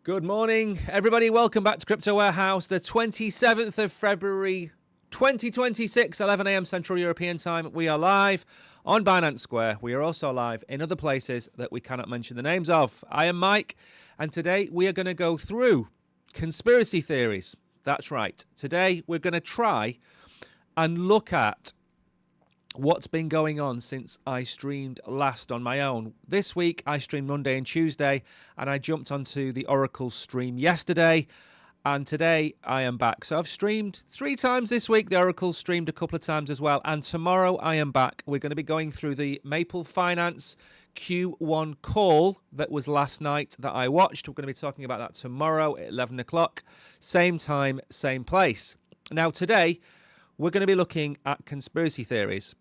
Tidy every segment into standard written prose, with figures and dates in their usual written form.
Good morning, everybody. Welcome back to Crypto Warehouse, the 27th of February, 2026, 11 a.m. Central European Time. We are live on Binance Square. We are also live in other places that we cannot mention the names of. I am Mike, and today we are going to go through conspiracy theories. That's right. Today we're going to try and look at what's been going on since I streamed last on my own. This week, I streamed Monday and Tuesday, and I jumped onto the Oracle stream yesterday, and today I am back. So I've streamed 3 times this week. The Oracle streamed a couple of times as well, and tomorrow I am back. We're going to be going through the Maple Finance Q1 call that was last night that I watched. We're going to be talking about that tomorrow at 11 o'clock. Same time, same place. Now, today, we're going to be looking at conspiracy theories.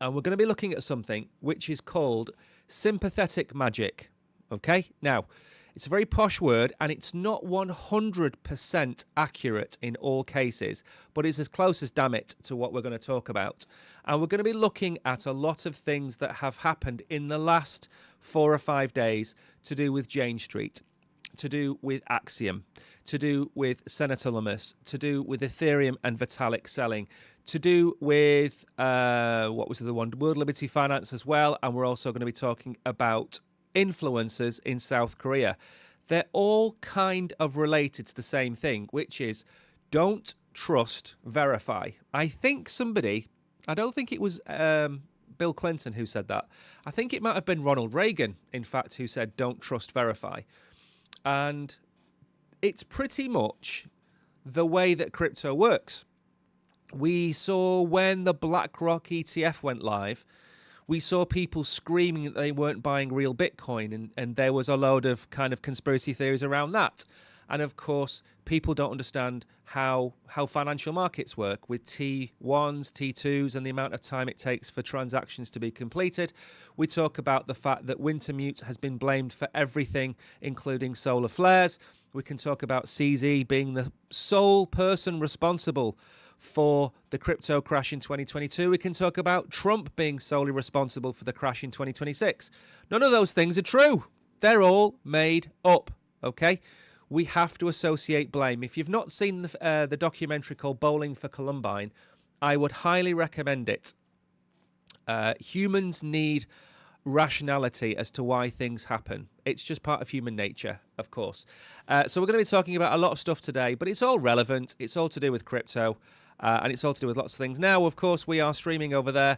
And we're going to be looking at something which is called sympathetic magic. Okay? Now, it's a very posh word, and it's not 100% accurate in all cases, but it's as close as damn it to what we're going to talk about. And we're going to be looking at a lot of things that have happened in the last 4 or 5 days to do with Jane Street, to do with Axiom, to do with Senator Lummis, to do with Ethereum and Vitalik selling, to do with, what was the other one? World Liberty Finance as well. And we're also going to be talking about influencers in South Korea. They're all kind of related to the same thing, which is don't trust, verify. I think somebody, I don't think it was Bill Clinton who said that. I think it might have been Ronald Reagan, in fact, who said don't trust, verify. And it's pretty much the way that crypto works. We saw when the BlackRock ETF went live, we saw people screaming that they weren't buying real Bitcoin, and there was a load of kind of conspiracy theories around that. And of course, people don't understand how financial markets work with T1s, T2s, and the amount of time it takes for transactions to be completed. We talk about the fact that Wintermute has been blamed for everything, including solar flares. We can talk about CZ being the sole person responsible for the crypto crash in 2022. We can talk about Trump being solely responsible for the crash in 2026. None of those things are true. They're all made up, okay? We have to associate blame. If you've not seen the documentary called Bowling for Columbine, I would highly recommend it. Humans need rationality as to why things happen. It's just part of human nature, of course. So we're going to be talking about a lot of stuff today, but it's all relevant. It's all to do with crypto. And it's all to do with lots of things. Now, of course, we are streaming over there.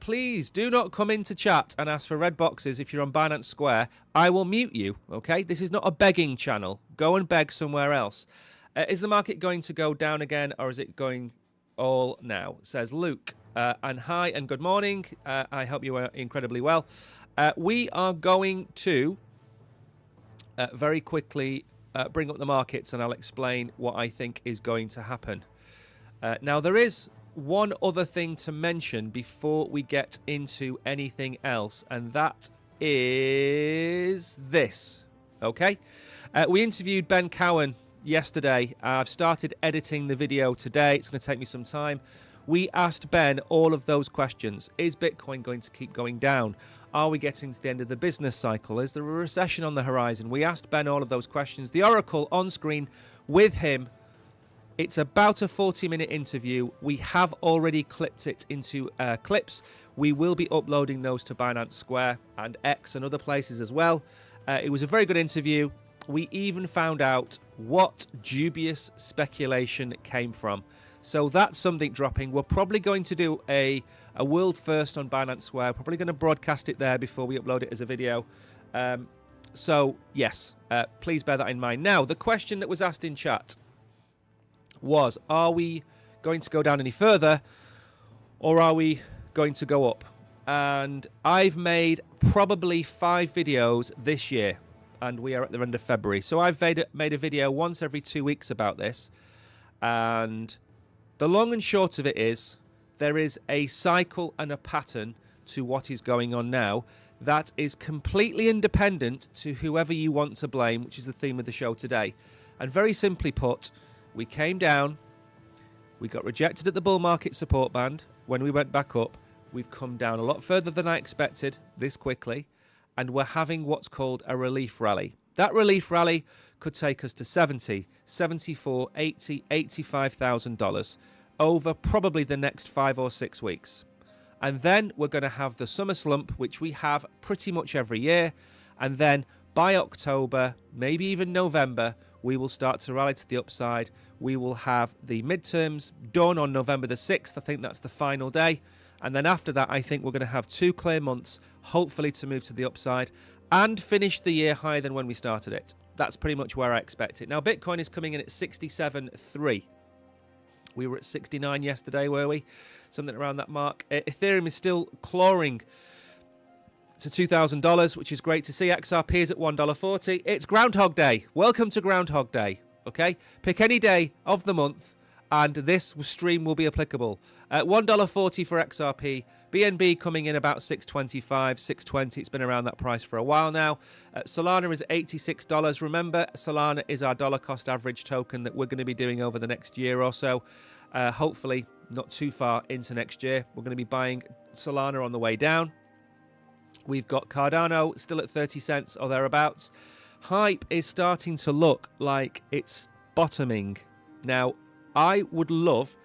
Please do not come into chat and ask for red boxes if you're on Binance Square. I will mute you, okay? This is not a begging channel. Go and beg somewhere else. Is the market going to go down again, or is it going all now? Says Luke. And hi and good morning. I hope you are incredibly well. We are going to very quickly bring up the markets, and I'll explain what I think is going to happen. Now, there is one other thing to mention before we get into anything else, and that is this, okay? We interviewed Ben Cowan yesterday. I've started editing the video today. It's going to take me some time. We asked Ben all of those questions. Is Bitcoin going to keep going down? Are we getting to the end of the business cycle? Is there a recession on the horizon? We asked Ben all of those questions. The Oracle on screen with him. It's about a 40-minute interview. We have already clipped it into clips. We will be uploading those to Binance Square and X and other places as well. It was a very good interview. We even found out what dubious speculation came from. So that's something dropping. We're probably going to do a world first on Binance Square. Probably going to broadcast it there before we upload it as a video. So, yes, please bear that in mind. Now, the question that was asked in chat was, are we going to go down any further, or are we going to go up? And I've made probably 5 videos this year, and we are at the end of February. So I've made a video once every 2 weeks about this, and the long and short of it is there is a cycle and a pattern to what is going on now that is completely independent to whoever you want to blame, which is the theme of the show today. And very simply put, we came down, we got rejected at the bull market support band. When we went back up, we've come down a lot further than I expected this quickly, and we're having what's called a relief rally. That relief rally could take us to $70, $74, $80, $85,000 over probably the next 5 or 6 weeks. And then we're going to have the summer slump, which we have pretty much every year. And then by October, maybe even November, we will start to rally to the upside. We will have the midterms done on November the 6th. I think that's the final day. And then after that, I think we're going to have 2 clear months, hopefully to move to the upside and finish the year higher than when we started it. That's pretty much where I expect it. Now, Bitcoin is coming in at 67.3. We were at 69 yesterday, were we? Something around that mark. Ethereum is still clawing to $2,000, which is great to see. XRP is at $1.40. It's Groundhog Day. Welcome to Groundhog Day. Okay? Pick any day of the month, and this stream will be applicable. At $1.40 for XRP. BNB coming in about $6.25, $6.20. It's been around that price for a while now. Solana is at $86. Remember, Solana is our dollar cost average token that we're going to be doing over the next year or so. Hopefully not too far into next year. We're going to be buying Solana on the way down. We've got Cardano still at 30 cents or thereabouts. Hype is starting to look like it's bottoming. Now, I would love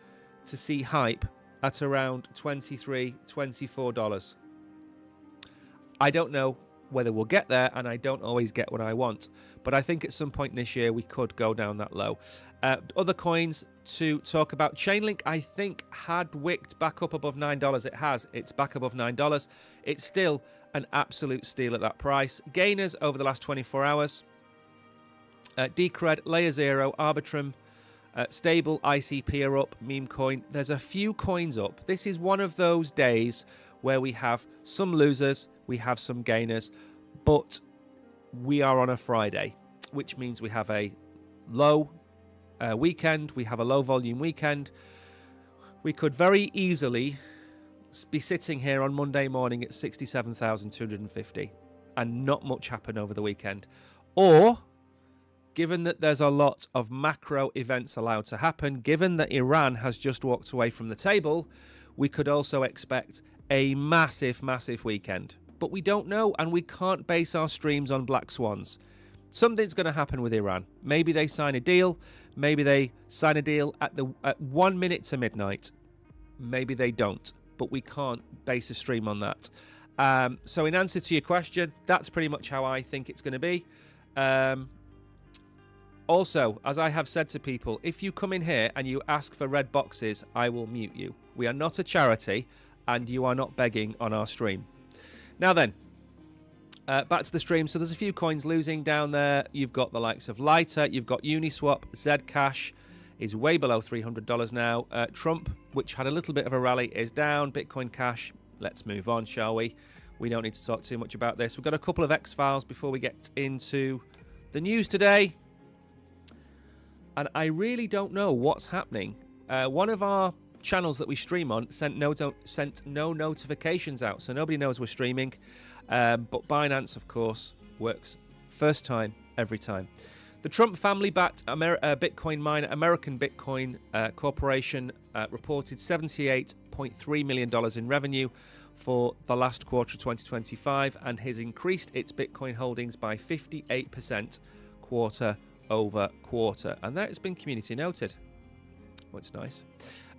to see Hype at around $23, $24. I don't know whether we'll get there, and I don't always get what I want. But I think at some point this year we could go down that low. Other coins to talk about. Chainlink, I think, had wicked back up above $9. It has. It's back above $9. It's still an absolute steal at that price. Gainers over the last 24 hours. Decred, Layer Zero, Arbitrum, Stable, ICP are up, Memecoin. There's a few coins up. This is one of those days where we have some losers, we have some gainers, but we are on a Friday, which means we have a low weekend, we have a low volume weekend. We could very easily be sitting here on Monday morning at 67,250 and not much happen over the weekend. Or, given that there's a lot of macro events allowed to happen, given that Iran has just walked away from the table, we could also expect a massive, massive weekend. But we don't know, and we can't base our streams on black swans. Something's going to happen with Iran. Maybe they sign a deal. Maybe they sign a deal at 1 minute to midnight. Maybe they don't. But we can't base a stream on that. So in answer to your question, that's pretty much how I think it's going to be. Also, as I have said to people, if you come in here and you ask for red boxes, I will mute you. We are not a charity, and you are not begging on our stream. Now then, back to the stream. So there's a few coins losing down there. You've got the likes of Lighter. You've got Uniswap. Zcash is way below $300 now. Trump, which had a little bit of a rally, is down. Bitcoin Cash. Let's move on, shall we? We don't need to talk too much about this. We've got a couple of X-Files before we get into the news today. And I really don't know what's happening. One of our channels that we stream on sent no notifications out, so nobody knows we're streaming. But Binance, of course, works first time, every time. The Trump family-backed Bitcoin miner, American Bitcoin Corporation, reported $78.3 million in revenue for the last quarter of 2025 and has increased its Bitcoin holdings by 58% quarter over quarter, and that has been community noted. Well, it's nice.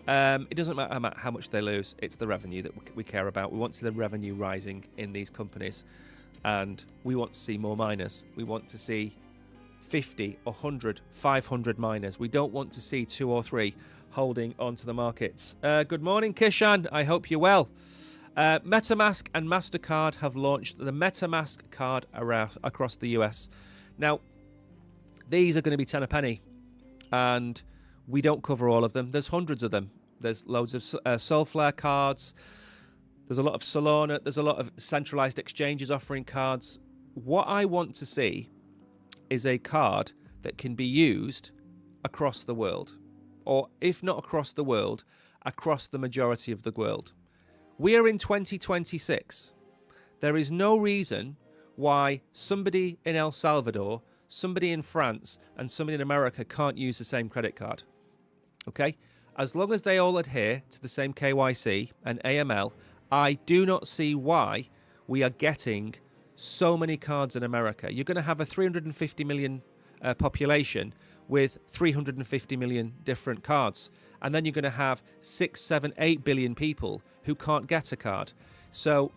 It doesn't matter how much they lose, it's the revenue that we care about. We want to see the revenue rising in these companies, and we want to see more miners. We want to see 50, 100, 500 miners. We don't want to see 2 or 3 holding onto the markets. Good morning, Kishan. I hope you're well. MetaMask and MasterCard have launched the MetaMask card across the US. Now, these are going to be 10 a penny, and we don't cover all of them. There's hundreds of them. There's loads of Soulflare cards. There's a lot of Solana. There's a lot of centralized exchanges offering cards. What I want to see is a card that can be used across the world, or if not across the world, across the majority of the world. We are in 2026. There is no reason why somebody in El Salvador, somebody in France, and somebody in America can't use the same credit card. Okay? As long as they all adhere to the same KYC and AML, I do not see why we are getting so many cards in America. You're going to have a 350 million population with 350 million different cards. And then you're going to have 6, 7, 8 billion people who can't get a card. So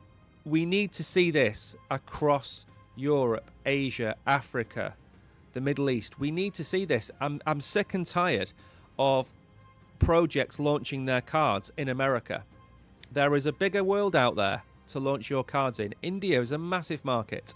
we need to see this across Europe, Asia, Africa, the Middle East. We need to see this. I'm sick and tired of projects launching their cards in America. There is a bigger world out there to launch your cards in. India is a massive market.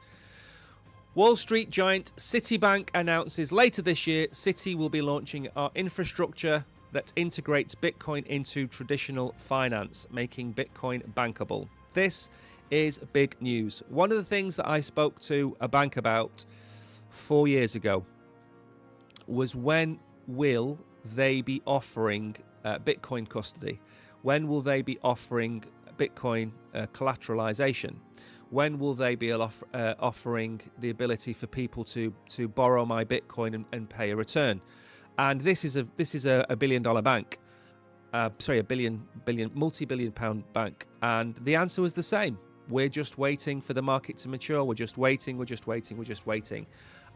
Wall Street giant Citibank announces later this year Citi will be launching our infrastructure that integrates Bitcoin into traditional finance, making Bitcoin bankable. This is big news. One of the things that I spoke to a bank about 4 years ago was, when will they be offering Bitcoin custody? When will they be offering Bitcoin collateralization? When will they be offering the ability for people to borrow my Bitcoin and pay a return? And this is a $1 billion bank, multi-billion pound bank, and the answer was the same. We're just waiting for the market to mature. We're just waiting.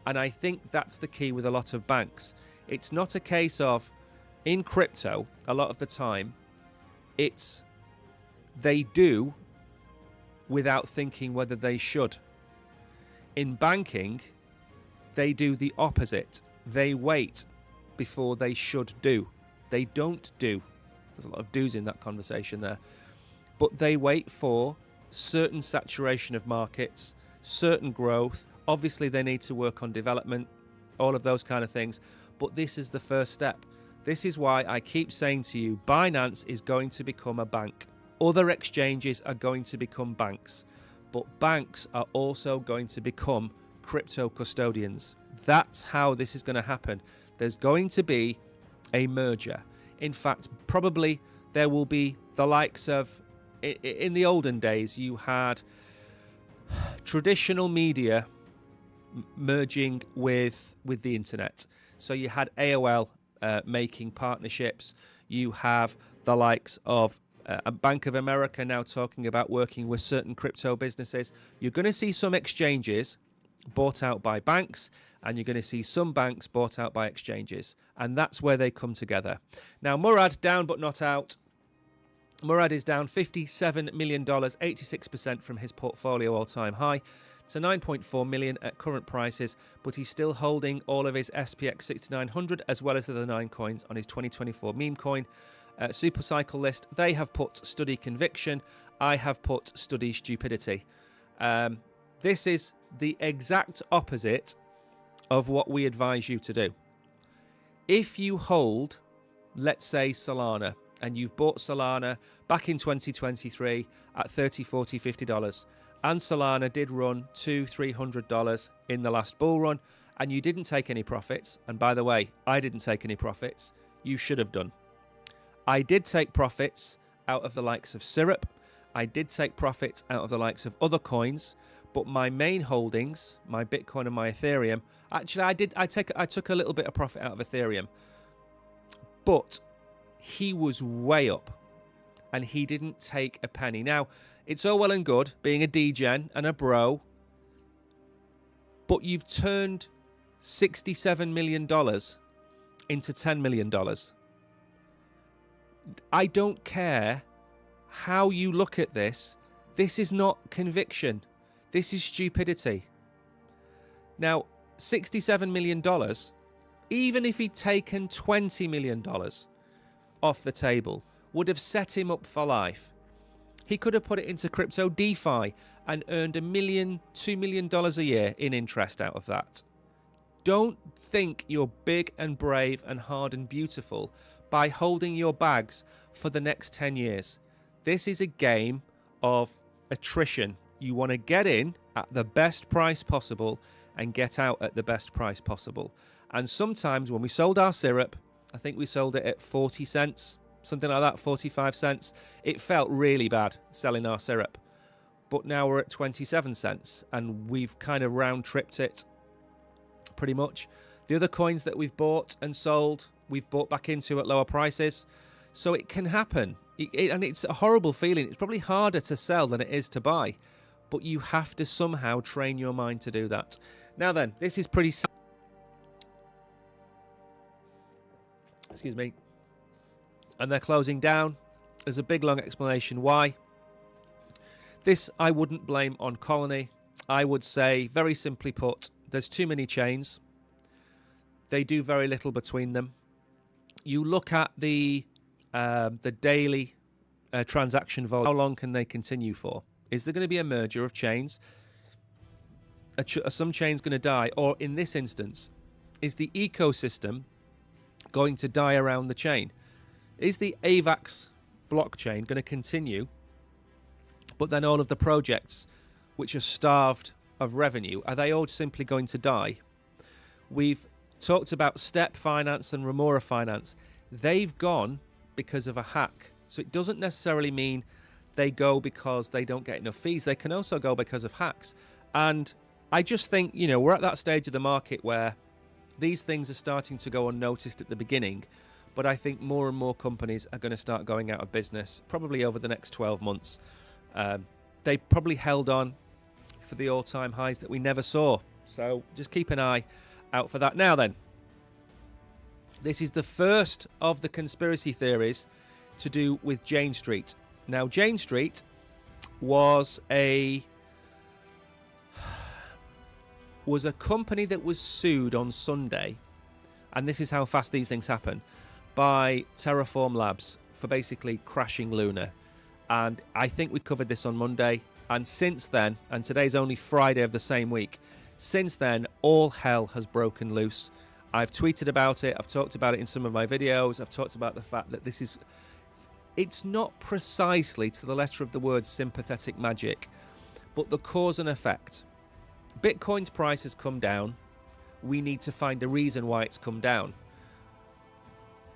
And I think that's the key with a lot of banks. It's not a case of, in crypto, a lot of the time, it's they do without thinking whether they should. In banking, they do the opposite. They wait before they should do. They don't do. There's a lot of do's in that conversation there. But they wait for certain saturation of markets, certain growth. Obviously, they need to work on development, all of those kind of things. But this is the first step. This is why I keep saying to you, Binance is going to become a bank. Other exchanges are going to become banks. But banks are also going to become crypto custodians. That's how this is going to happen. There's going to be a merger. In fact, probably there will be the likes of, in the olden days, you had traditional media merging with the internet. So you had AOL making partnerships. You have the likes of a Bank of America now talking about working with certain crypto businesses. You're going to see some exchanges bought out by banks, and you're going to see some banks bought out by exchanges. And that's where they come together. Now, Murad, down but not out. Murad is down $57 million, 86% from his portfolio all-time high to 9.4 million at current prices, but he's still holding all of his SPX 6900 as well as the other 9 coins on his 2024 meme coin Supercycle list. They have put study conviction. I have put study stupidity. This is the exact opposite of what we advise you to do. If you hold, let's say, Solana, and you've bought Solana back in 2023 at $30, $40, $50, and Solana did run $200, $300 in the last bull run, and you didn't take any profits, and by the way, I didn't take any profits, you should have done. I did take profits out of the likes of Syrup. I did take profits out of the likes of other coins, but my main holdings, my Bitcoin and my Ethereum, actually I took a little bit of profit out of Ethereum, but he was way up and he didn't take a penny. Now, it's all well and good being a degen and a bro, but you've turned $67 million into $10 million. I don't care how you look at this. This is not conviction. This is stupidity. Now, $67 million, even if he'd taken $20 million off the table, would have set him up for life. He could have put it into crypto DeFi and earned $1 million, $2 million a year in interest out of that. Don't think you're big and brave and hard and beautiful by holding your bags for the next 10 years. This is a game of attrition. You want to get in at the best price possible and get out at the best price possible. And sometimes when we sold our syrup, I think we sold it at 40 cents, something like that, 45 cents. It felt really bad selling our syrup. But now we're at 27 cents and we've kind of round tripped it pretty much. The other coins that we've bought and sold, we've bought back into at lower prices. So it can happen. And it's a horrible feeling. It's probably harder to sell than it is to buy. but you have to somehow train your mind to do that. Now then, this is pretty... Excuse me. And they're closing down. There's a big long explanation why. This I wouldn't blame on Colony. I would say, very simply put, there's too many chains. They do very little between them. You look at the daily transaction volume. How long can they continue for? Is there going to be a merger of chains? Are some chains going to die? Or in this instance, is the ecosystem going to die around the chain? Is the AVAX blockchain going to continue, but then all of the projects which are starved of revenue, are they all simply going to die? We've talked about Step Finance and Remora Finance. They've gone because of a hack. So it doesn't necessarily mean they go because they don't get enough fees. They can also go because of hacks. And I just think, you know, we're at that stage of the market where these things are starting to go unnoticed at the beginning. But I think more and more companies are going to start going out of business, probably over the next 12 months. They probably held on for the all-time highs that we never saw. So just keep an eye out for that. Now then, this is the first of the conspiracy theories to do with Jane Street. Now, Jane Street was a company that was sued on Sunday, and this is how fast these things happen, by Terraform Labs for basically crashing Luna. And I think we covered this on Monday, and since then, and today's only Friday of the same week, since then, all hell has broken loose. I've tweeted about it, I've talked about it in some of my videos, I've talked about the fact that it's not precisely to the letter of the word sympathetic magic, but the cause and effect. Bitcoin's price has come down. We need to find a reason why it's come down.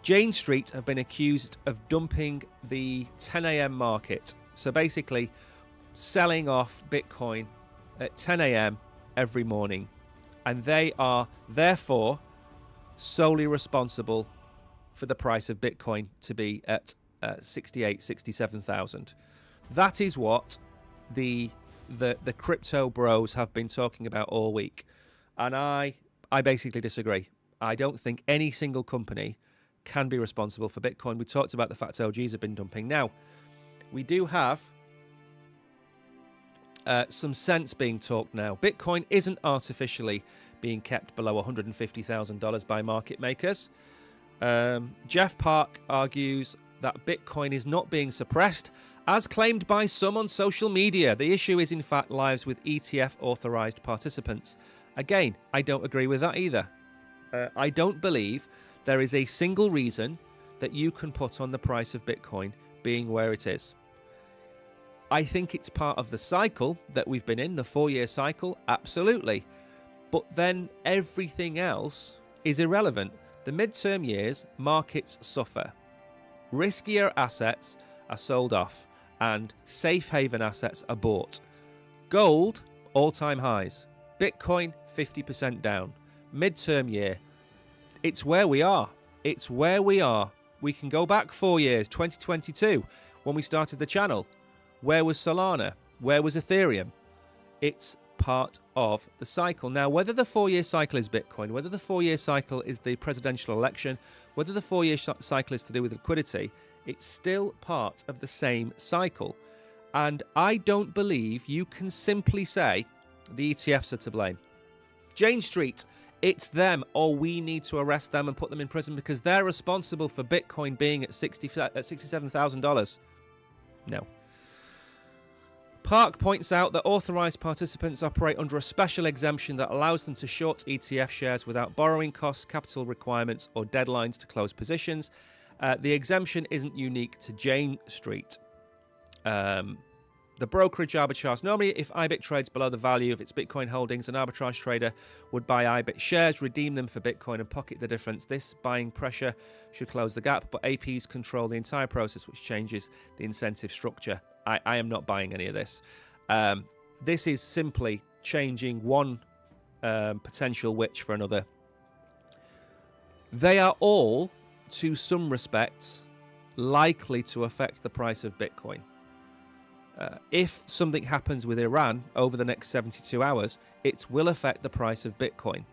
Jane Street have been accused of dumping the 10 a.m. market. So basically selling off Bitcoin at 10 a.m. every morning. And they are therefore solely responsible for the price of Bitcoin to be at 67,000. That is what the crypto bros have been talking about all week. And I basically disagree. I don't think any single company can be responsible for Bitcoin. We talked about the fact OGs have been dumping. Now, we do have some sense being talked now. Bitcoin isn't artificially being kept below $150,000 by market makers. Jeff Park argues that Bitcoin is not being suppressed, as claimed by some on social media. The issue is, in fact, lives with ETF-authorized participants. Again, I don't agree with that either. I don't believe there is a single reason that you can put on the price of Bitcoin being where it is. I think it's part of the cycle that we've been in, the 4-year cycle, absolutely. But then everything else is irrelevant. The midterm years, markets suffer. Riskier assets are sold off and safe haven assets are bought. Gold, all-time highs. Bitcoin, 50% down. Midterm year. It's where we are. It's where we are. We can go back 4 years, 2022, when we started the channel. Where was Solana? Where was Ethereum? It's part of the cycle. Now, whether the 4-year cycle is Bitcoin, whether the 4-year cycle is the presidential election, whether the 4-year cycle is to do with liquidity, it's still part of the same cycle. And I don't believe you can simply say the ETFs are to blame. Jane Street, it's them, or we need to arrest them and put them in prison because they're responsible for Bitcoin being at $67,000. No. Park points out that authorized participants operate under a special exemption that allows them to short ETF shares without borrowing costs, capital requirements, or deadlines to close positions. The exemption isn't unique to Jane Street. The brokerage arbitrage. Normally, if IBIT trades below the value of its Bitcoin holdings, an arbitrage trader would buy IBIT shares, redeem them for Bitcoin, and pocket the difference. This buying pressure should close the gap, but APs control the entire process, which changes the incentive structure. I am not buying any of this. This is simply changing one potential witch for another. They are all, to some respects, likely to affect the price of Bitcoin. If something happens with Iran over the next 72 hours, it will affect the price of Bitcoin.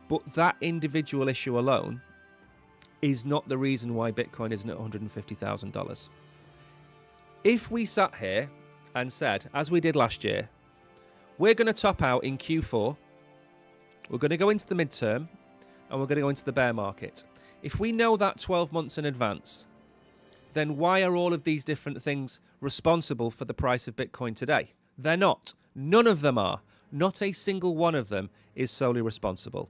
But that individual issue alone is not the reason why Bitcoin isn't at $150,000. If we sat here and said, as we did last year, we're going to top out in Q4, we're going to go into the midterm, and we're going to go into the bear market. If we know that 12 months in advance, then why are all of these different things responsible for the price of Bitcoin today? They're not. None of them are. Not a single one of them is solely responsible.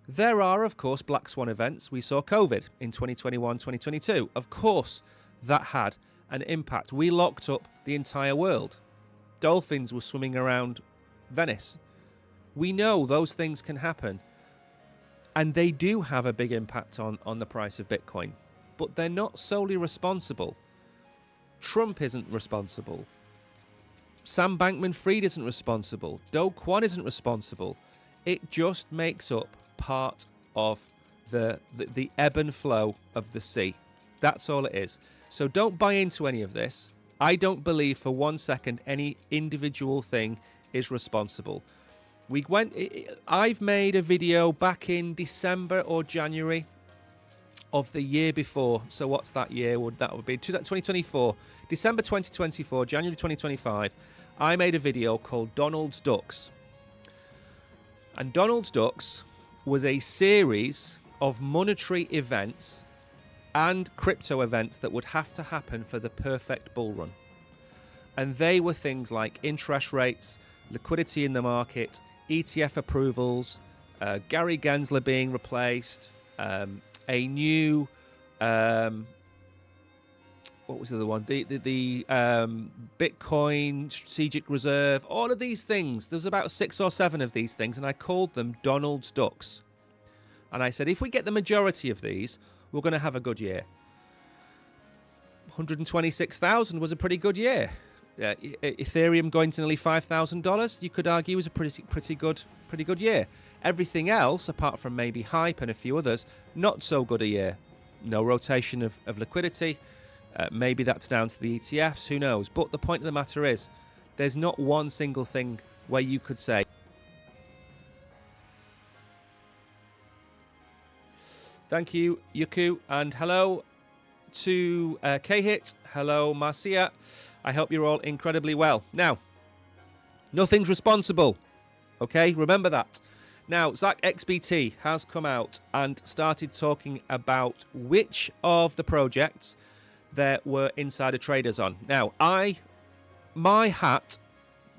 There are, of course, black swan events. We saw COVID in 2021, 2022. Of course, that had an impact. We locked up the entire world. Dolphins were swimming around Venice. We know those things can happen. And they do have a big impact on the price of Bitcoin. But they're not solely responsible. Trump isn't responsible. Sam Bankman-Fried isn't responsible. Do Kwon isn't responsible. It just makes up part of the ebb and flow of the sea. That's all it is. So don't buy into any of this. I don't believe for 1 second any individual thing is responsible. I've made a video back in December or January of the year before. So what's that year? That would be 2024. December 2024, January 2025. I made a video called Donald's Ducks. And Donald's Ducks was a series of monetary events and crypto events that would have to happen for the perfect bull run. And they were things like interest rates, liquidity in the market, ETF approvals, Gary Gensler being replaced, a new what was the other one? The Bitcoin strategic reserve. All of these things. There was about 6 or 7 of these things, and I called them Donald's Ducks. And I said, if we get the majority of these, we're going to have a good year. 126,000 was a pretty good year. Ethereum going to nearly $5,000, you could argue, was a pretty good year. Everything else, apart from maybe Hype and a few others, not so good a year. No rotation of liquidity. Maybe that's down to the ETFs, who knows. But the point of the matter is, there's not one single thing where you could say, thank you, Yuku, and hello to K-Hit. Hello, Marcia. I hope you're all incredibly well. Now, nothing's responsible. Okay, remember that. Now, Zach XBT has come out and started talking about which of the projects there were insider traders on. Now, my hat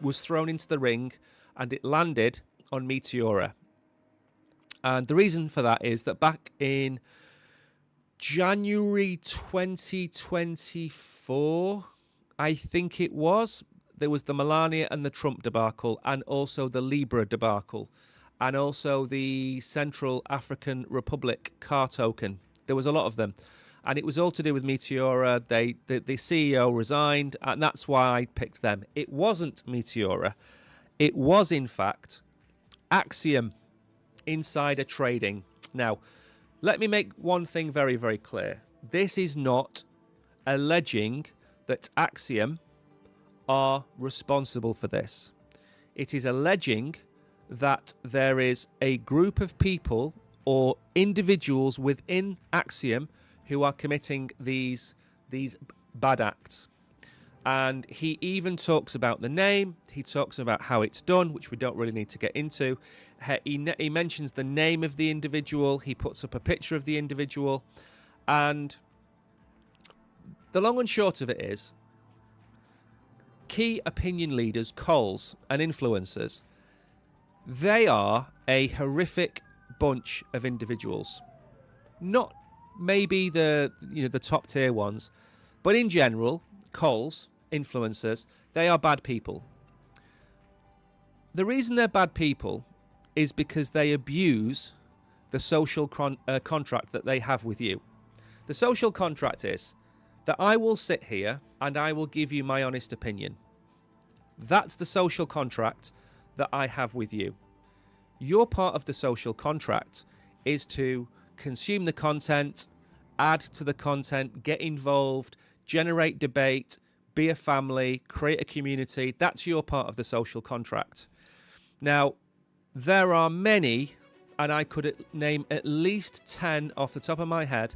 was thrown into the ring and it landed on Meteora. And the reason for that is that back in January 2024, I think it was, there was the Melania and the Trump debacle, and also the Libra debacle, and also the Central African Republic car token. There was a lot of them. And it was all to do with Meteora. The CEO resigned, and that's why I picked them. It wasn't Meteora. It was, in fact, Axiom insider trading. Now, let me make one thing very, very clear. This is not alleging that Axiom are responsible for this. It is alleging that there is a group of people or individuals within Axiom who are committing these bad acts. And he even talks about the name. He talks about how it's done, which we don't really need to get into. He mentions the name of the individual. He puts up a picture of the individual. And the long and short of it is, key opinion leaders, Coles, and influencers, they are a horrific bunch of individuals. Not maybe the top tier ones, but in general, Coles, influencers, they are bad people. The reason they're bad people is because they abuse the social contract that they have with you. The social contract is that I will sit here and I will give you my honest opinion. That's the social contract that I have with you. Your part of the social contract is to consume the content, add to the content, get involved, generate debate, be a family, create a community. That's your part of the social contract. Now, there are many, and I could name at least 10 off the top of my head,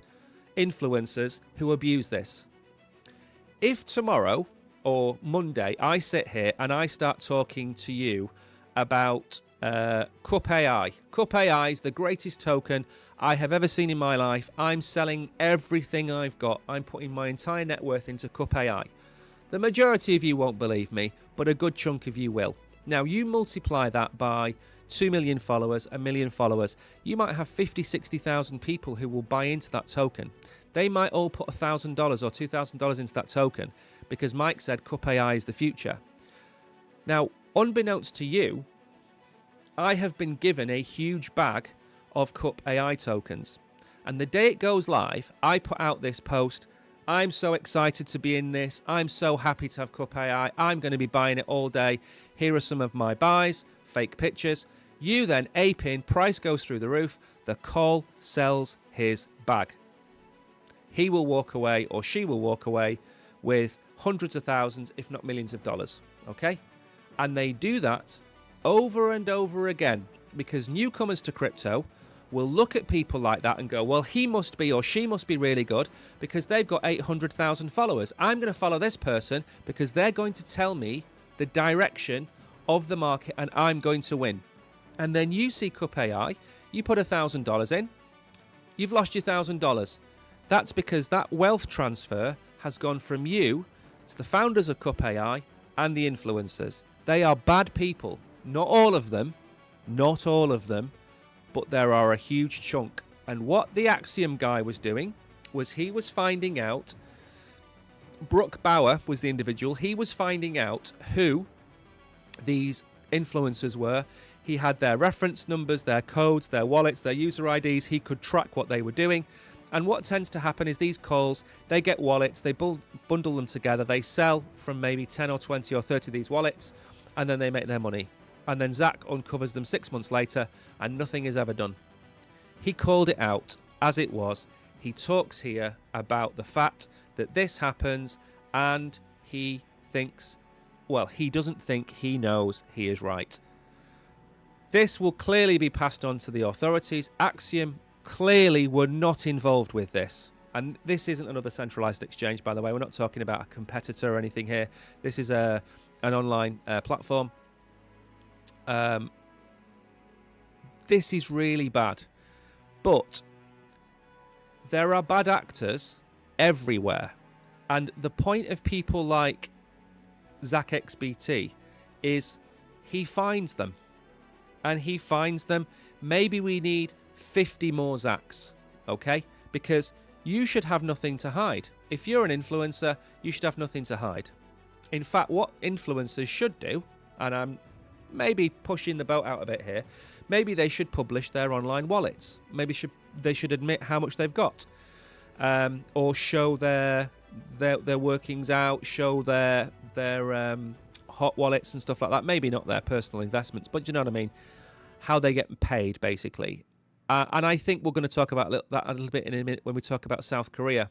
influencers who abuse this. If tomorrow or Monday I sit here and I start talking to you about Cup AI. Cup AI is the greatest token I have ever seen in my life. I'm selling everything I've got. I'm putting my entire net worth into Cup AI. The majority of you won't believe me, but a good chunk of you will. Now, you multiply that by 2 million followers, 1 million followers. You might have 50, 60,000 people who will buy into that token. They might all put $1,000 or $2,000 into that token because Mike said Cup AI is the future. Now, unbeknownst to you, I have been given a huge bag of Cup AI tokens. And the day it goes live, I put out this post. I'm so excited to be in this. I'm so happy to have Cup AI. I'm going to be buying it all day. Here are some of my buys, fake pictures. You then ape in, price goes through the roof. The call sells his bag. He will walk away, or she will walk away, with hundreds of thousands, if not millions of dollars. Okay? And they do that over and over again because newcomers to crypto will look at people like that and go, well, he must be or she must be really good because they've got 800,000 followers. I'm going to follow this person because they're going to tell me the direction of the market and I'm going to win. And then you see Cup AI, you put $1,000 in, you've lost your $1,000. That's because that wealth transfer has gone from you to the founders of Cup AI and the influencers. They are bad people. Not all of them, but there are a huge chunk. And what the Axiom guy was doing was he was finding out, Brooke Bauer was the individual, he was finding out who these influencers were. He had their reference numbers, their codes, their wallets, their user IDs. He could track what they were doing. And what tends to happen is these calls, they get wallets, they bundle them together, they sell from maybe 10 or 20 or 30 of these wallets, and then they make their money. And then Zach uncovers them 6 months later, and nothing is ever done. He called it out as it was. He talks here about the fact that this happens, and he thinks, well, he doesn't think he knows he is right. This will clearly be passed on to the authorities. Axiom clearly were not involved with this. And this isn't another centralized exchange, by the way. We're not talking about a competitor or anything here. This is an online platform. This is really bad. But there are bad actors everywhere. And the point of people like ZachXBT is he finds them. And he finds them. Maybe we need 50 more Zachs, okay? Because you should have nothing to hide. If you're an influencer, you should have nothing to hide. In fact, what influencers should do, and I'm maybe pushing the boat out a bit here, maybe they should publish their online wallets. Maybe they should admit how much they've got, or show their workings out, show their hot wallets and stuff like that. Maybe not their personal investments, but you know what I mean? How they get paid, basically. And I think we're going to talk about that a little bit in a minute when we talk about South Korea.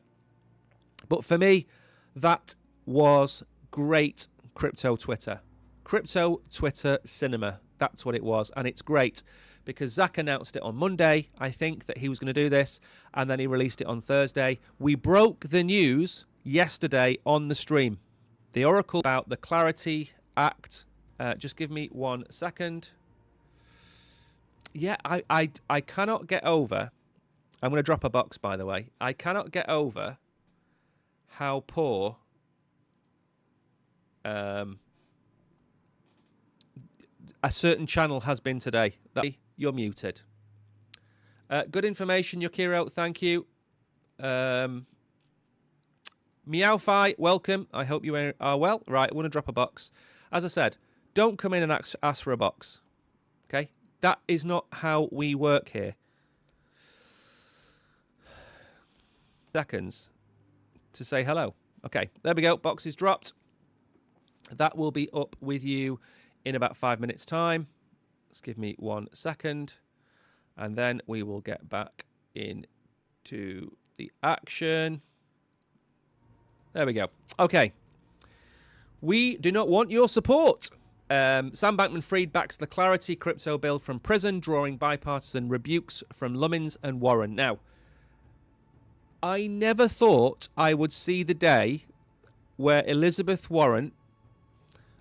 But for me, that was great crypto Twitter. Crypto Twitter cinema. That's what it was. And it's great because Zach announced it on Monday, I think, that he was going to do this. And then he released it on Thursday. We broke the news yesterday on the stream. The Oracle about the Clarity Act. Just give me 1 second. Yeah, I cannot get over. I'm going to drop a box, by the way. I cannot get over how poor a certain channel has been today. You're muted. Good information, Yukiro. Thank you. Meowfi, welcome. I hope you are well. Right, I want to drop a box. As I said, don't come in and ask for a box. Okay? That is not how we work here. Seconds to say hello. Okay, there we go. Box is dropped. That will be up with you in about 5 minutes' time. Just give me 1 second. And then we will get back into the action. There we go. Okay. We do not want your support. Sam Bankman-Fried backs the Clarity crypto bill from prison, drawing bipartisan rebukes from Lummins and Warren. Now, I never thought I would see the day where Elizabeth Warren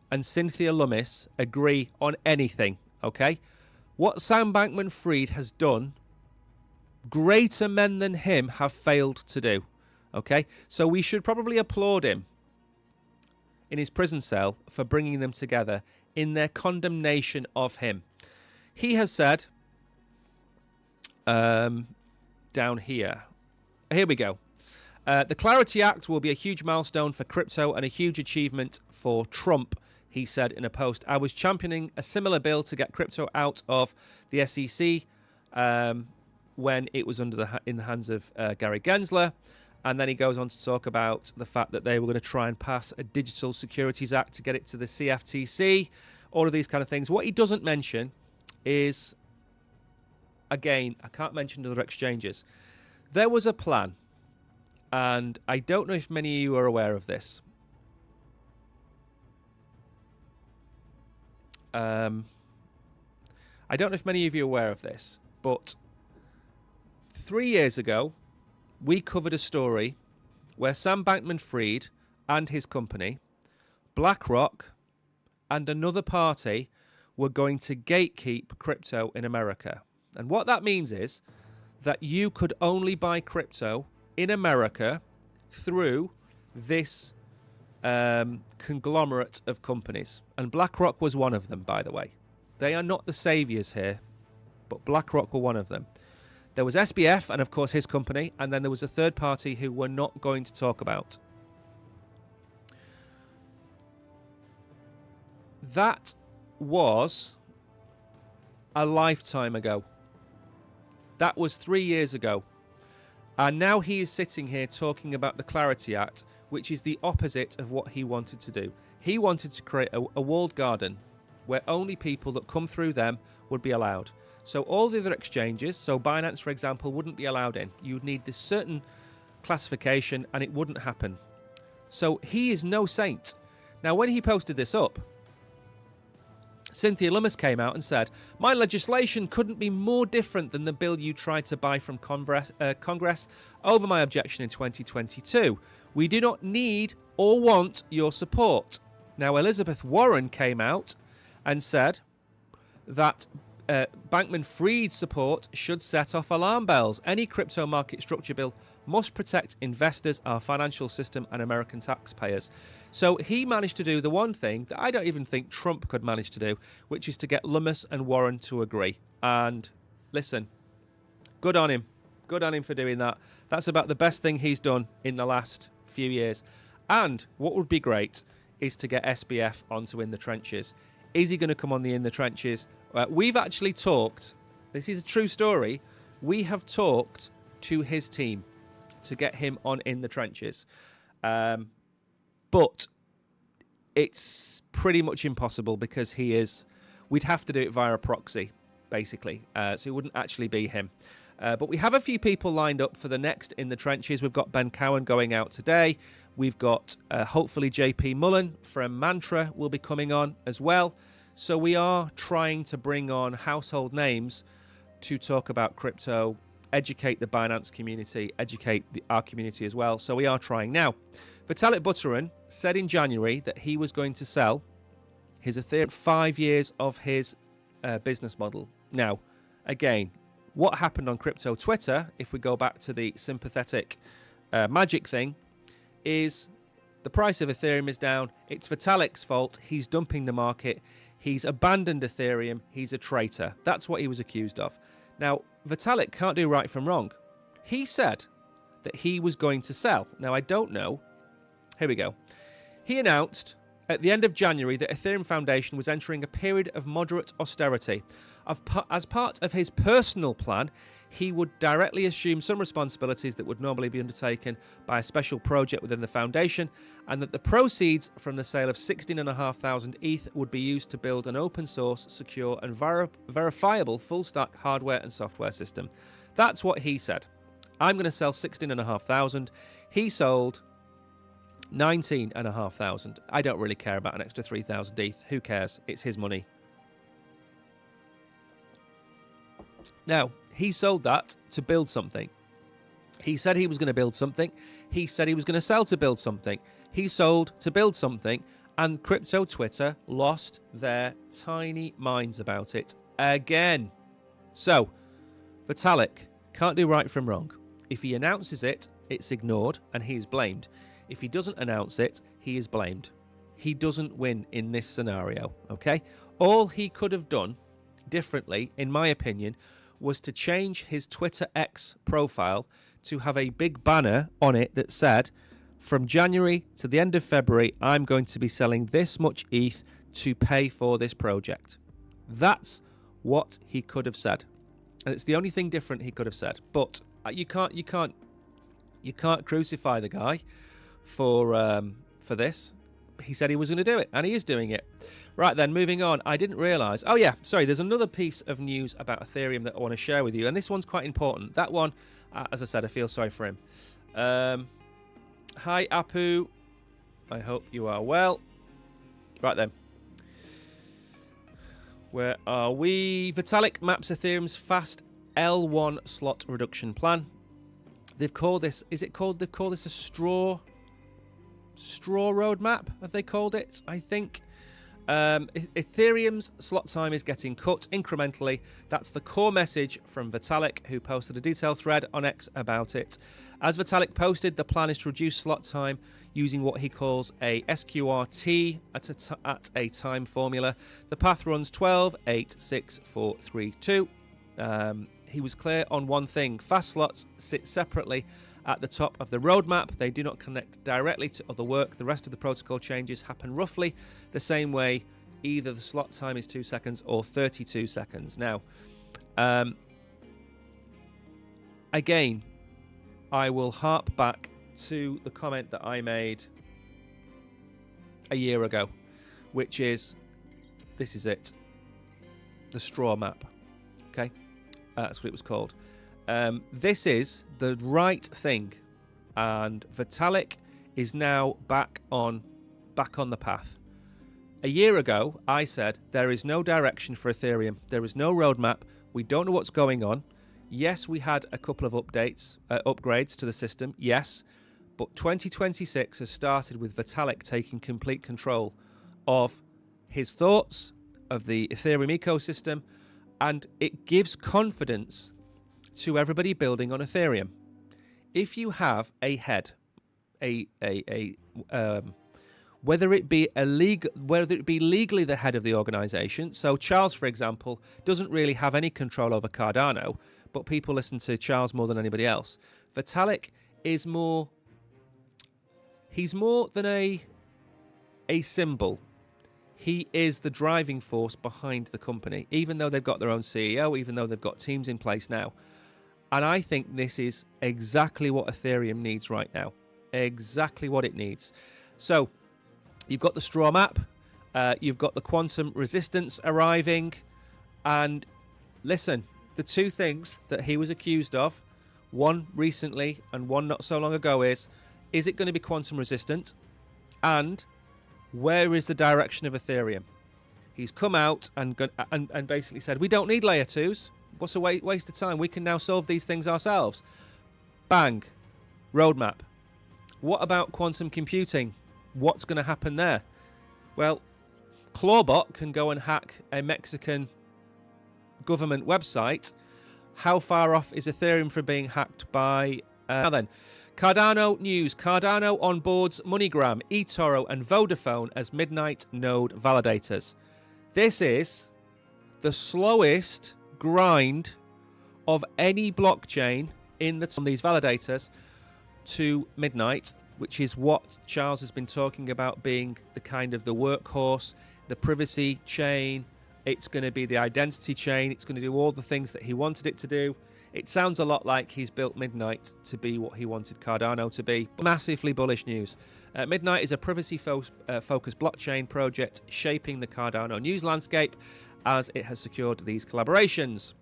and Cynthia Lummis agree on anything, okay? What Sam Bankman-Fried has done, greater men than him have failed to do, okay? So we should probably applaud him in his prison cell for bringing them together in their condemnation of him. He has said, down here we go. The Clarity Act will be a huge milestone for crypto and a huge achievement for Trump, he said in a post. I was championing a similar bill to get crypto out of the SEC when it was in the hands of Gary Gensler. And then he goes on to talk about the fact that they were going to try and pass a Digital Securities Act to get it to the CFTC, all of these kind of things. What he doesn't mention is, again, I can't mention other exchanges. There was a plan, and I don't know if many of you are aware of this. I don't know if many of you are aware of this, but 3 years ago, we covered a story where Sam Bankman-Fried and his company, BlackRock, and another party were going to gatekeep crypto in America. And what that means is that you could only buy crypto in America through this conglomerate of companies. And BlackRock was one of them, by the way. They are not the saviors here, but BlackRock were one of them. There was SBF and, of course, his company, and then there was a third party who we're not going to talk about. That was a lifetime ago. That was 3 years ago. And now he is sitting here talking about the Clarity Act, which is the opposite of what he wanted to do. He wanted to create a walled garden where only people that come through them would be allowed. So all the other exchanges, so Binance, for example, wouldn't be allowed in. You would need this certain classification and it wouldn't happen. So he is no saint. Now, when he posted this up, Cynthia Lummis came out and said, my legislation couldn't be more different than the bill you tried to buy from Congress over my objection in 2022. We do not need or want your support. Now, Elizabeth Warren came out and said that Bankman-Fried's support should set off alarm bells. Any crypto market structure bill must protect investors, our financial system, and American taxpayers. So he managed to do the one thing that I don't even think Trump could manage to do, which is to get Lummis and Warren to agree. And listen, good on him. Good on him for doing that. That's about the best thing he's done in the last few years. And what would be great is to get SBF onto In the Trenches. Is he going to come on the In the Trenches? We've actually talked, this is a true story, we have talked to his team to get him on In the Trenches. But it's pretty much impossible because we'd have to do it via a proxy, basically. So it wouldn't actually be him. But we have a few people lined up for the next In the Trenches. We've got Ben Cowan going out today. We've got hopefully JP Mullen from Mantra will be coming on as well. So we are trying to bring on household names to talk about crypto, educate the Binance community, educate our community as well. So we are trying. Now, Vitalik Buterin said in January that he was going to sell his Ethereum 5 years of his business model. Now, again, what happened on crypto Twitter, if we go back to the sympathetic magic thing, is the price of Ethereum is down. It's Vitalik's fault. He's dumping the market. He's abandoned Ethereum. He's a traitor. That's what he was accused of. Now, Vitalik can't do right from wrong. He said that he was going to sell. Now, I don't know. Here we go. He announced at the end of January that Ethereum Foundation was entering a period of moderate austerity. As part of his personal plan, he would directly assume some responsibilities that would normally be undertaken by a special project within the foundation, and that the proceeds from the sale of 16,500 ETH would be used to build an open source, secure and verifiable full stack hardware and software system. That's what he said. I'm going to sell 16,500. He sold 19,500. I don't really care about an extra 3,000 ETH. Who cares? It's his money. Now, he sold that to build something. He said he was going to build something. He said he was going to sell to build something. He sold to build something, and crypto Twitter lost their tiny minds about it again. So, Vitalik can't do right from wrong. If he announces it, it's ignored and he is blamed. If he doesn't announce it, he is blamed. He doesn't win in this scenario, okay? All he could have done differently, in my opinion, was to change his Twitter X profile to have a big banner on it that said, from January to the end of February, I'm going to be selling this much ETH to pay for this project. That's what he could have said. And it's the only thing different he could have said. But you can't crucify the guy for this. He said he was going to do it, and he is doing it. Right then, moving on. I didn't realise. Oh yeah, sorry. There's another piece of news about Ethereum that I want to share with you, and this one's quite important. That one, as I said, I feel sorry for him. Hi Apu, I hope you are well. Right then. Where are we? Vitalik maps Ethereum's fast L1 slot reduction plan. They've called this, they've called this a straw roadmap, have they called it? I think. Ethereum's slot time is getting cut incrementally. That's the core message from Vitalik, who posted a detailed thread on X about it. As Vitalik posted, the plan is to reduce slot time using what he calls a SQRT at a time formula. The path runs 12, 8, 6, 4, 3, 2. He was clear on one thing. Fast slots sit separately at the top of the roadmap. They do not connect directly to other work. The rest of the protocol changes happen roughly the same way. Either the slot time is 2 seconds or 32 seconds. Now, again, I will harp back to the comment that I made a year ago, which is, this is it, the straw map. Okay, that's what it was called. This is the right thing, and Vitalik is now back on the path. A year ago, I said there is no direction for Ethereum. There is no roadmap. We don't know what's going on. Yes, we had a couple of upgrades to the system. Yes, but 2026 has started with Vitalik taking complete control of his thoughts, of the Ethereum ecosystem, and it gives confidence to everybody building on Ethereum. If you have a head, whether it be legally the head of the organization, so Charles, for example, doesn't really have any control over Cardano, but people listen to Charles more than anybody else. Vitalik is he's more than a symbol. He is the driving force behind the company, even though they've got their own CEO, even though they've got teams in place now. And I think this is exactly what Ethereum needs right now. Exactly what it needs. So, you've got the straw map, you've got the quantum resistance arriving, and listen, the two things that he was accused of, one recently and one not so long ago, is it going to be quantum resistant? And where is the direction of Ethereum? He's come out and basically said, we don't need layer 2s. What's a waste of time? We can now solve these things ourselves. Bang. Roadmap. What about quantum computing? What's going to happen there? Well, Clawbot can go and hack a Mexican government website. How far off is Ethereum from being hacked by... Now then, Cardano news. Cardano onboards MoneyGram, eToro and Vodafone as Midnight node validators. This is the slowest grind of any blockchain on these validators to Midnight, which is what Charles has been talking about being the kind of the workhorse, the privacy chain. It's going to be the identity chain. It's going to do all the things that he wanted it to do. It sounds a lot like he's built Midnight to be what he wanted Cardano to be. Massively bullish news. Midnight is a privacy-focused blockchain project shaping the Cardano news landscape as it has secured these collaborations.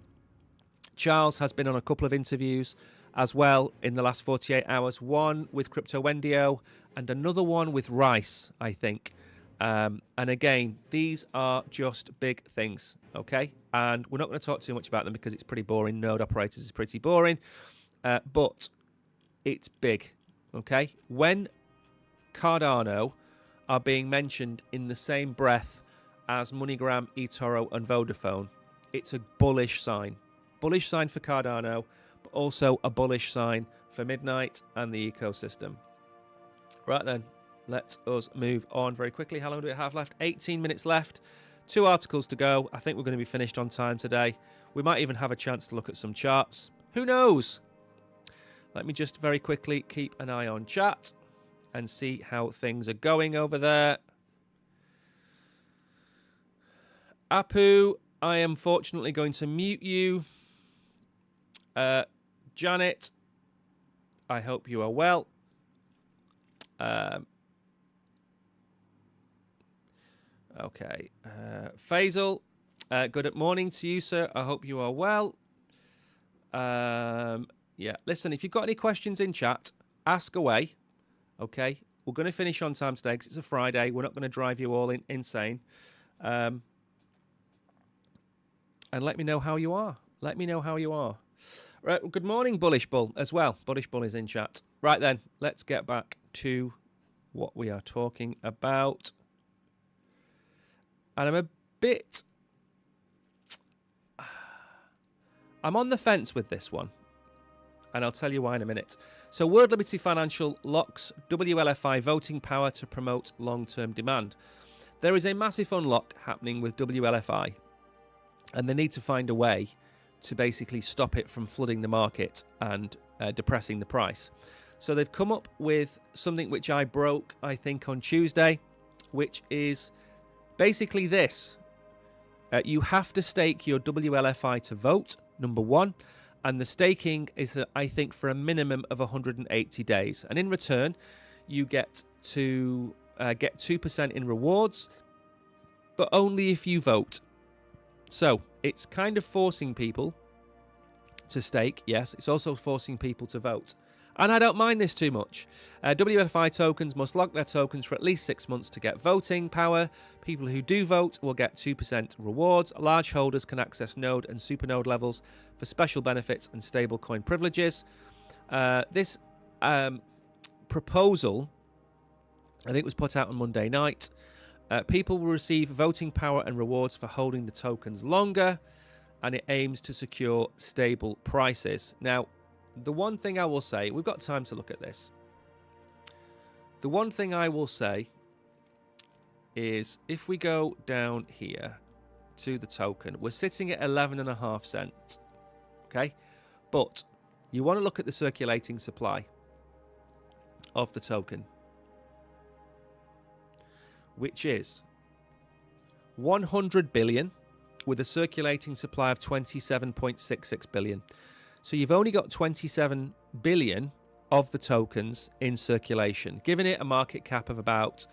Charles has been on a couple of interviews as well in the last 48 hours. One with Crypto Wendio and another one with Rice, I think. And again, these are just big things, okay? And we're not going to talk too much about them because it's pretty boring. Node operators is pretty boring, but it's big, okay? When Cardano are being mentioned in the same breath as MoneyGram, eToro, and Vodafone, it's a bullish sign. Bullish sign for Cardano, but also a bullish sign for Midnight and the ecosystem. Right then, let us move on very quickly. How long do we have left? 18 minutes left. 2 articles to go. I think we're going to be finished on time today. We might even have a chance to look at some charts. Who knows? Let me just very quickly keep an eye on chat and see how things are going over there. Apu, I am fortunately going to mute you. Janet, I hope you are well. Okay. Faisal, good morning to you, sir. I hope you are well. Yeah, listen, if you've got any questions in chat, ask away. Okay, we're going to finish on time today because it's a Friday. We're not going to drive you all insane. And let me know how you are. Let me know how you are. Right, well, good morning, Bullish Bull, as well. Bullish Bull is in chat. Right then, let's get back to what we are talking about. And I'm on the fence with this one. And I'll tell you why in a minute. So World Liberty Financial locks WLFI voting power to promote long-term demand. There is a massive unlock happening with WLFI. And they need to find a way to basically stop it from flooding the market and depressing the price. So they've come up with something which I broke, I think, on Tuesday, which is basically this. You have to stake your WLFI to vote, number one. And the staking is, I think, for a minimum of 180 days. And in return, you get to get 2% in rewards, but only if you vote. So it's kind of forcing people to stake. Yes, it's also forcing people to vote. And I don't mind this too much. WLFI tokens must lock their tokens for at least 6 months to get voting power. People who do vote will get 2% rewards. Large holders can access node and supernode levels for special benefits and stablecoin privileges. This proposal, I think, was put out on Monday night. People will receive voting power and rewards for holding the tokens longer, and it aims to secure stable prices. Now, the one thing I will say, we've got time to look at this. The one thing I will say is if we go down here to the token, we're sitting at 11.5 cents. Okay? But you want to look at the circulating supply of the token, which is 100 billion with a circulating supply of 27.66 billion. So you've only got 27 billion of the tokens in circulation, giving it a market cap of about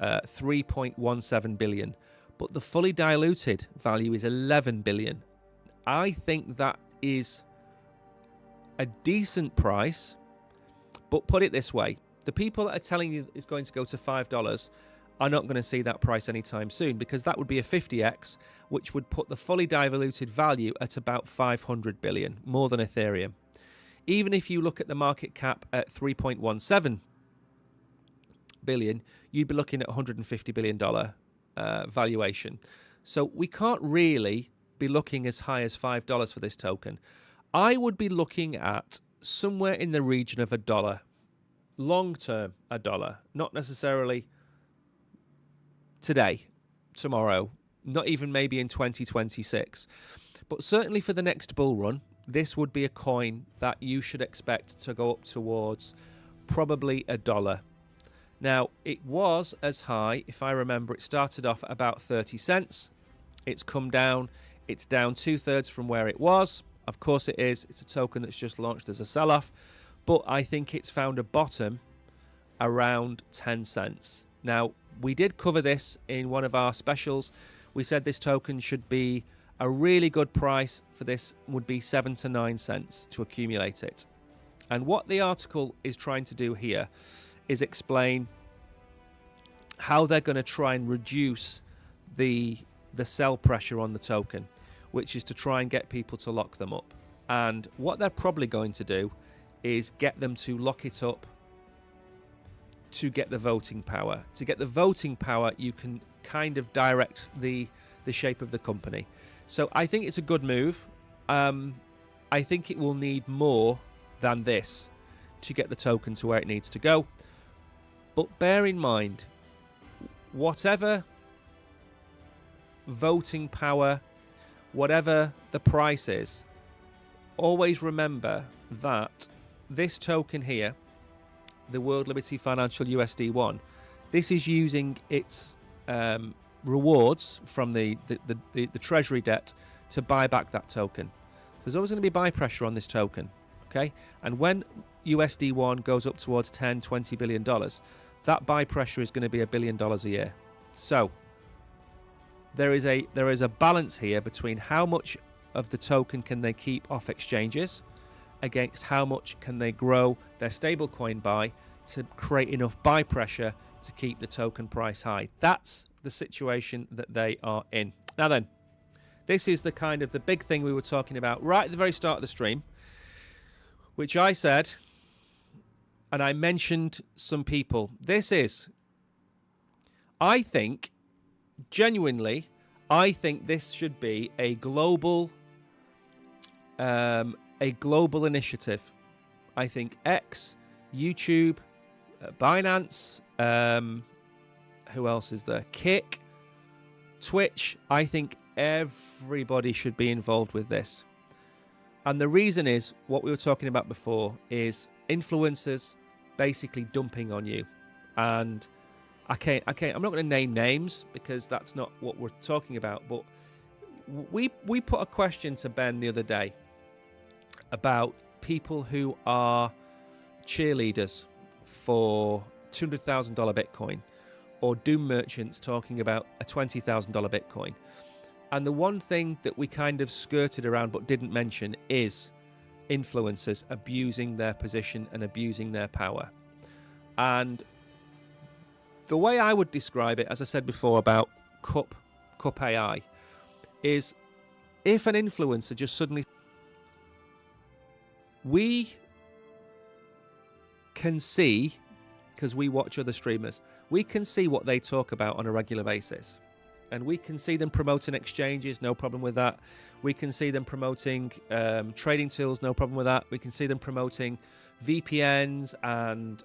3.17 billion. But the fully diluted value is 11 billion. I think that is a decent price. But put it this way, the people that are telling you it's going to go to $5 are not going to see that price anytime soon, because that would be a 50x, which would put the fully diluted value at about 500 billion, more than Ethereum. Even if you look at the market cap at 3.17 billion, you'd be looking at $150 billion valuation. So we can't really be looking as high as $5 for this token. I would be looking at somewhere in the region of $1. Long term, $1. Not necessarily today, tomorrow, not even maybe in 2026. But certainly for the next bull run, this would be a coin that you should expect to go up towards probably $1. Now, it was as high, if I remember, it started off at about 30 cents. It's come down. It's down 2/3 from where it was. Of course it is. It's a token that's just launched as a sell-off. But I think it's found a bottom around 10 cents. Now, we did cover this in one of our specials. We said this token should be a really good price for this would be 7 to 9 cents to accumulate it. And what the article is trying to do here is explain how they're going to try and reduce the sell pressure on the token, which is to try and get people to lock them up. And what they're probably going to do is get them to lock it up to get the voting power. To get the voting power, you can kind of direct the shape of the company. So I think it's a good move. I think it will need more than this to get the token to where it needs to go. But bear in mind, whatever voting power, whatever the price is, always remember that this token here, the World Liberty Financial USD1, this is using its rewards from the treasury debt to buy back that token. There's always going to be buy pressure on this token, okay? And when USD1 goes up towards $10-20 billion, that buy pressure is going to be $1 billion a year. So there is a balance here between how much of the token can they keep off exchanges against how much can they grow their stablecoin by to create enough buy pressure to keep the token price high. That's the situation that they are in. Now then, this is the kind of the big thing we were talking about right at the very start of the stream, which I said, and I mentioned some people. I think, genuinely, I think this should be a global initiative. I think X, YouTube, Binance, who else is there? Kick, Twitch. I think everybody should be involved with this. And the reason is what we were talking about before is influencers basically dumping on you. And I'm not going to name names because that's not what we're talking about, but we put a question to Ben the other day about people who are cheerleaders for $200,000 Bitcoin or Doom merchants talking about a $20,000 Bitcoin. And the one thing that we kind of skirted around but didn't mention is influencers abusing their position and abusing their power. And the way I would describe it, as I said before about Cup AI, is if an influencer just suddenly... We can see, because we watch other streamers, we can see what they talk about on a regular basis. And we can see them promoting exchanges, no problem with that. We can see them promoting trading tools, no problem with that. We can see them promoting VPNs and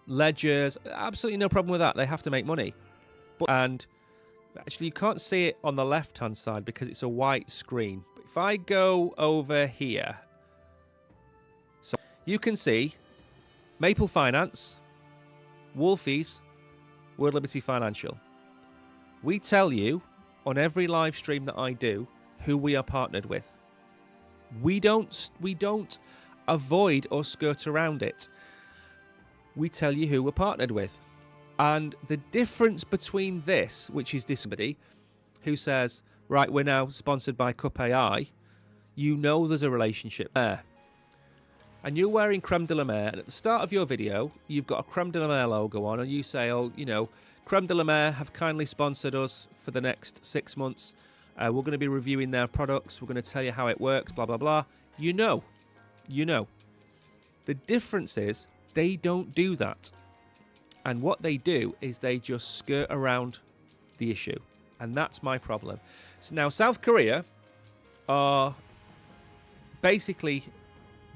ledgers, absolutely no problem with that. They have to make money. And actually, you can't see it on the left-hand side because it's a white screen. But if I go over here, so you can see Maple Finance, Wolfies, World Liberty Financial. We tell you on every live stream that I do who we are partnered with. We don't avoid or skirt around it. We tell you who we're partnered with. And the difference between this, which is this somebody who says, right, we're now sponsored by Cup AI, you know there's a relationship there. And you're wearing Creme de la Mer, and at the start of your video, you've got a Creme de la Mer logo on, and you say, oh, you know, Creme de la Mer have kindly sponsored us for the next 6 months. We're going to be reviewing their products. We're going to tell you how it works, blah, blah, blah. You know. The difference is they don't do that. And what they do is they just skirt around the issue. And that's my problem. So now South Korea are basically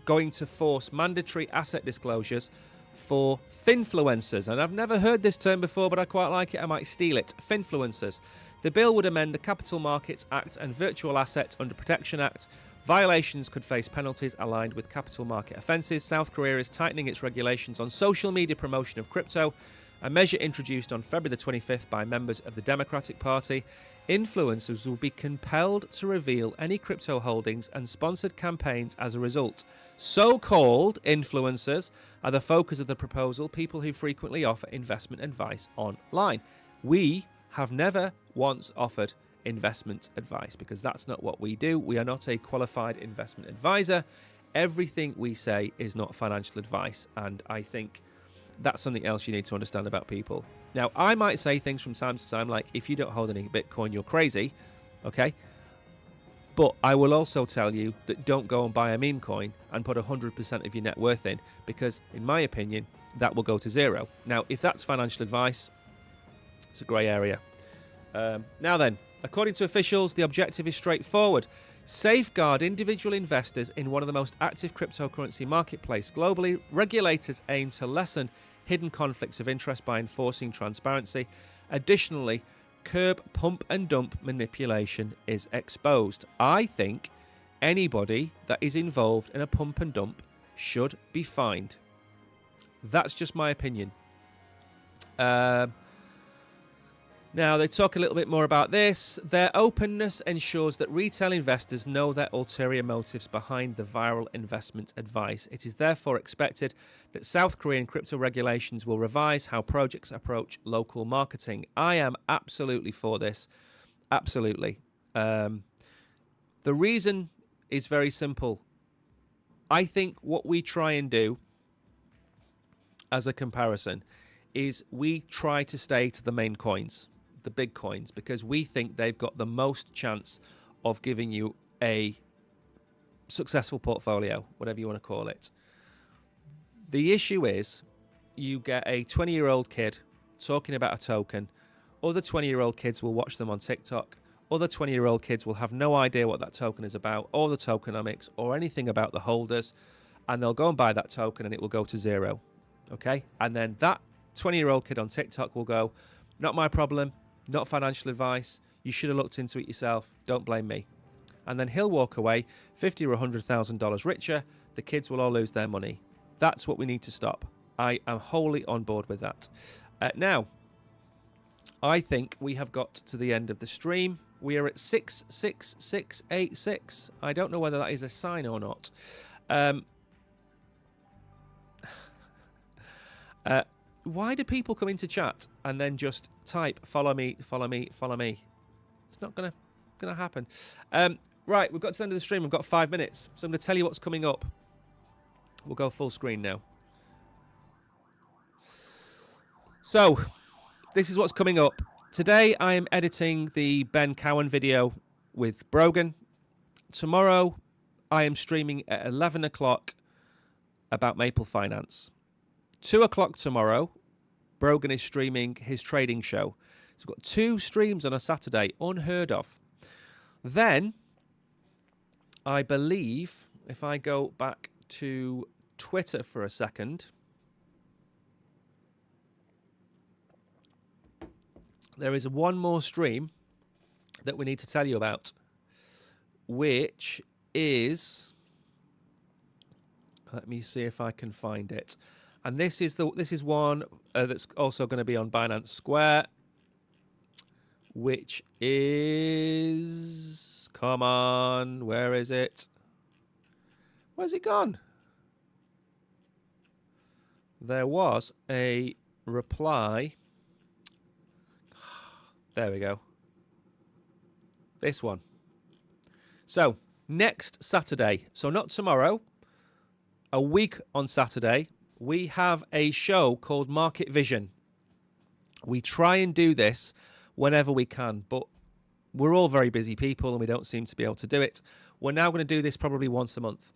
going to force mandatory asset disclosures for finfluencers. And I've never heard this term before, but I quite like it. I might steal it. Finfluencers. The bill would amend the Capital Markets Act and Virtual Assets Under Protection Act. Violations could face penalties aligned with capital market offences. South Korea is tightening its regulations on social media promotion of crypto, a measure introduced on February the 25th by members of the Democratic Party. Influencers will be compelled to reveal any crypto holdings and sponsored campaigns as a result. So-called influencers are the focus of the proposal, people who frequently offer investment advice online. We have never once offered investment advice because that's not what we do. We are not a qualified investment advisor. everything we say is not financial advice, and I think that's something else you need to understand about people. Now, I might say things from time to time like, if you don't hold any Bitcoin, you're crazy, okay? But I will also tell you that don't go and buy a meme coin and put 100% of your net worth in, because in my opinion, that will go to zero. Now, if that's financial advice, it's a grey area. Now then, according to officials, the objective is straightforward. Safeguard individual investors in one of the most active cryptocurrency marketplace globally. Regulators aim to lessen hidden conflicts of interest by enforcing transparency. Additionally, curb pump and dump manipulation is exposed. I think anybody that is involved in a pump and dump should be fined. That's just my opinion. Now, they talk a little bit more about this. Their openness ensures that retail investors know their ulterior motives behind the viral investment advice. It is therefore expected that South Korean crypto regulations will revise how projects approach local marketing. I am absolutely for this. Absolutely. The reason is very simple. I think what we try and do as a comparison is we try to stay to the main coins, the big coins, because we think they've got the most chance of giving you a successful portfolio, whatever you want to call it. The issue is you get a 20-year-old kid talking about a token. Other 20-year-old kids will watch them on TikTok. Other 20-year-old kids will have no idea what that token is about, or the tokenomics, or anything about the holders, and they'll go and buy that token and it will go to zero. Okay? And then that 20-year-old kid on TikTok will go, not my problem, not financial advice, you should have looked into it yourself, don't blame me. And then he'll walk away $50,000 or $100,000 richer. The kids will all lose their money. That's what we need to stop. I am wholly on board with that. Now, I think we have got to the end of the stream. We are at 66686. I don't know whether that is a sign or not. Why do people come into chat and then just type follow me, follow me, follow me? It's not gonna happen. Right, we've got to the end of the stream. We've got 5 minutes, so I'm going to tell you what's coming up. We'll go full screen now. So, this is what's coming up. Today, I am editing the Ben Cowan video with Brogan. Tomorrow, I am streaming at 11 o'clock about Maple Finance. 2 o'clock tomorrow, Brogan is streaming his trading show. So we've got 2 streams on a Saturday, unheard of. Then, I believe, if I go back to Twitter for a second, there is one more stream that we need to tell you about, which is, let me see if I can find it. And this is one that's also going to be on Binance Square, which is, come on, where is it? Where's it gone? There was a reply. There we go. This one. So, next Saturday, so not tomorrow, a week on Saturday, we have a show called Market Vision. We try and do this whenever we can, but we're all very busy people and we don't seem to be able to do it. We're now going to do this probably once a month.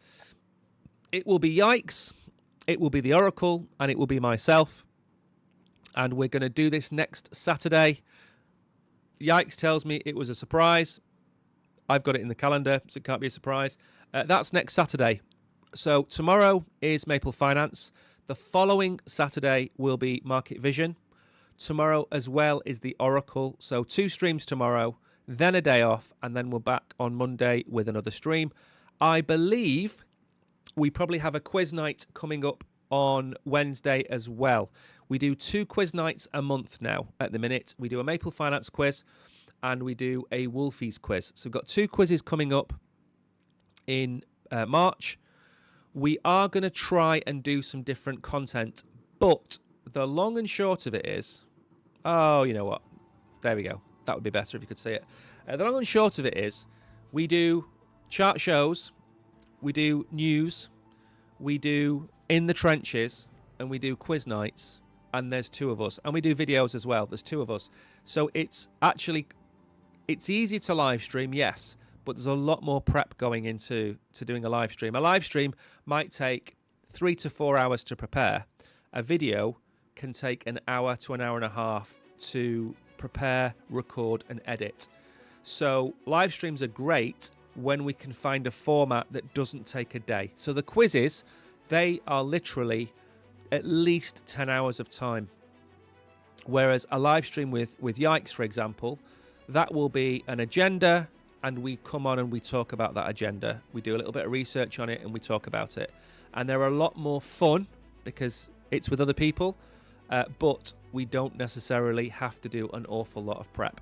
It will be Yikes, it will be the Oracle, and it will be myself. And we're going to do this next Saturday. Yikes tells me it was a surprise. I've got it in the calendar, so it can't be a surprise. That's next Saturday. So tomorrow is Maple Finance. The following Saturday will be Market Vision. Tomorrow as well is the Oracle. So 2 streams tomorrow, then a day off, and then we're back on Monday with another stream. I believe we probably have a quiz night coming up on Wednesday as well. We do 2 quiz nights a month now at the minute. We do a Maple Finance quiz and we do a Wolfies quiz. So we've got 2 quizzes coming up in March. We are going to try and do some different content, but the long and short of it is, oh, you know what? There we go. That would be better if you could see it. The long and short of it is, we do chart shows we do news, we do in the trenches, and we do quiz nights. And there's 2 of us, and we do videos as well. There's 2 of us, so it's easy to live stream, yes, but there's a lot more prep going into doing a live stream. A live stream might take 3 to 4 hours to prepare. A video can take an hour to an hour and a half to prepare, record, and edit. So live streams are great when we can find a format that doesn't take a day. So the quizzes, they are literally at least 10 hours of time. Whereas a live stream with Yikes, for example, that will be an agenda, and we come on and we talk about that agenda. We do a little bit of research on it and we talk about it. And they're a lot more fun because it's with other people, but we don't necessarily have to do an awful lot of prep.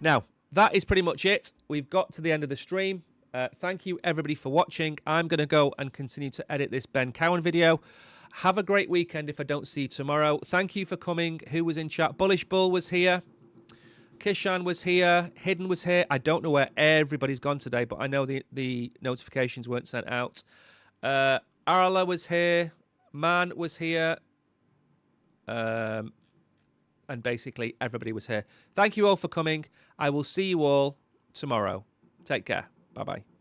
Now, that is pretty much it. We've got to the end of the stream. Thank you, everybody, for watching. I'm going to go and continue to edit this Ben Cowan video. Have a great weekend if I don't see you tomorrow. Thank you for coming. Who was in chat? Bullish Bull was here. Kishan was here. Hidden was here. I don't know where everybody's gone today, but I know the notifications weren't sent out. Arla was here. Man was here. And basically everybody was here. Thank you all for coming. I will see you all tomorrow. Take care. Bye-bye.